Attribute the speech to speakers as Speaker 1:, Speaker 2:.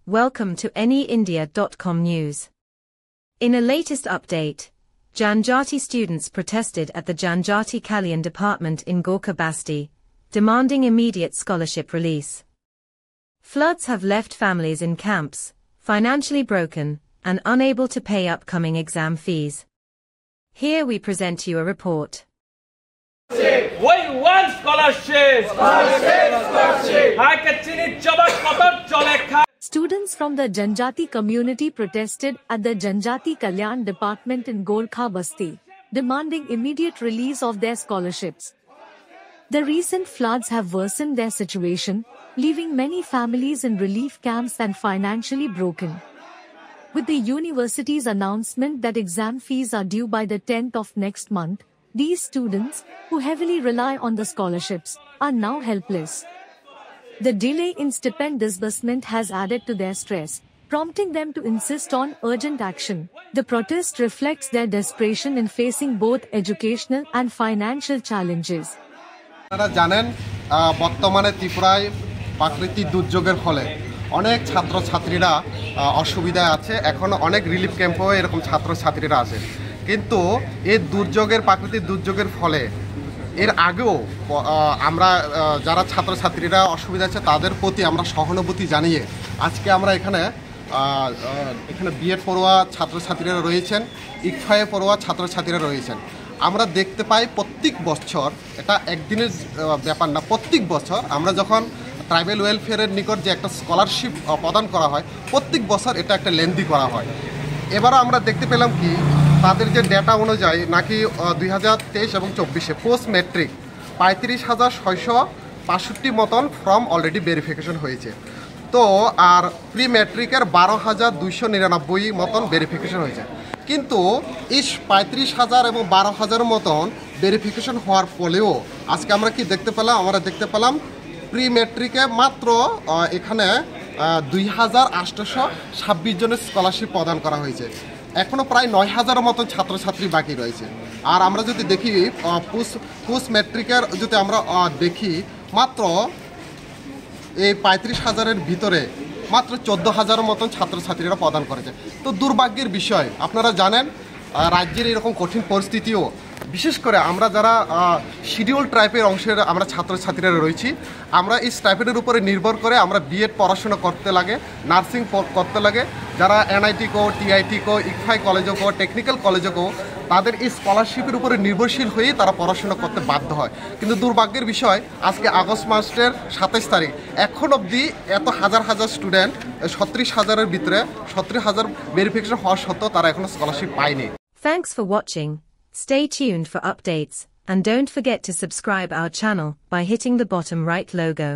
Speaker 1: Welcome to anyindia.com news. In a latest update, Janjati students protested at the Janjati Kalyan department in Gorkha Basti, demanding immediate scholarship release. Floods have left families in camps, financially broken, and unable to pay upcoming exam fees. Here we present to you a report.
Speaker 2: We want scholarship!
Speaker 3: Students from the Janjati community protested at the Janjati Kalyan department in Gorkha Basti, demanding immediate release of their scholarships. The recent floods have worsened their situation, leaving many families in relief camps and financially broken. With the university's announcement that exam fees are due by the 10th of next month, these students, who heavily rely on the scholarships, are now helpless. The delay in stipend disbursement has added to their stress, prompting them to insist on urgent action. The protest reflects their desperation in facing both educational and financial challenges.
Speaker 4: আপনারা জানেন বর্তমানে ত্রিপুরায় প্রাকৃতিক দুর্যোগের ফলে অনেক ছাত্রছাত্রীরা অসুবিধায় আছে। এখন অনেক রিলিফ ক্যাম্পেও এরকম ছাত্রছাত্রীরা আছে, কিন্তু এই প্রাকৃতিক দুর্যোগের ফলে এর আগেও আমরা যারা ছাত্রছাত্রীরা অসুবিধা আছে তাদের প্রতি আমরা সহানুভূতি জানিয়ে আজকে আমরা এখানে বিএড পড়ুয়া ছাত্রছাত্রীরা রয়েছেন, ইকফায়ে পড়ুয়া ছাত্রছাত্রীরা রয়েছেন। আমরা দেখতে পাই প্রত্যেক বছর, এটা একদিনের ব্যাপার না, প্রত্যেক বছর আমরা যখন ট্রাইবাল ওয়েলফেয়ারের নিকট যে একটা স্কলারশিপ প্রদান করা হয়, প্রত্যেক বছর এটা একটা লেনদি করা হয়। এবারও আমরা দেখতে পেলাম কি তাদের যে ডেটা অনুযায়ী নাকি 2023 এবং 24-এ পোস্ট ম্যাট্রিক 35,665 মতন ফর্ম অলরেডি ভেরিফিকেশন হয়েছে। তো আর প্রি ম্যাট্রিকের 12,299 মতন ভেরিফিকেশন হয়েছে। কিন্তু এই 35,000 এবং 12,000 মতন ভেরিফিকেশন হওয়ার ফলেও আজকে আমরা কি দেখতে পেলাম? আমরা দেখতে পেলাম প্রি ম্যাট্রিকে মাত্র এখানে 2,826 জনের স্কলারশিপ প্রদান করা হয়েছে। এখনও প্রায় 9,000 মতন ছাত্রছাত্রী বাকি রয়েছে। আর আমরা যদি দেখি পোস্ট ম্যাট্রিকের যদি আমরা দেখি মাত্র এই 35,000-এর ভিতরে মাত্র 14,000 মতন ছাত্রছাত্রীরা প্রদান করেছে। তো দুর্ভাগ্যের বিষয়, আপনারা জানেন রাজ্যের এরকম কঠিন পরিস্থিতিও, বিশেষ করে আমরা যারা শিডিউল ট্রাইবের অংশের আমরা ছাত্রছাত্রীরা রয়েছি, আমরা এই স্টাইপেন্ডের উপরে নির্ভর করে আমরা বিএড পড়াশোনা করতে লাগে, নার্সিং করতে লাগে। যারা এনআইটি কো, টিআইটি কো, ইকফাই কলেজও কো, টেকনিক্যাল কলেজও কো, তাদের এই স্কলারশিপের উপরে নির্ভরশীল হয়েই তারা পড়াশোনা করতে বাধ্য হয়। কিন্তু দুর্ভাগ্যের বিষয়, আজকে আগস্ট মাসের 27 তারিখ এখন অবধি এত হাজার হাজার স্টুডেন্ট 37,000-এর ভিতরে 37,000 ভেরিফিকেশন হওয়া সত্ত্বেও তারা এখনো স্কলারশিপ পায়নি।
Speaker 1: Thanks for watching. Stay tuned for updates, and don't forget to subscribe our channel by hitting the bottom right logo.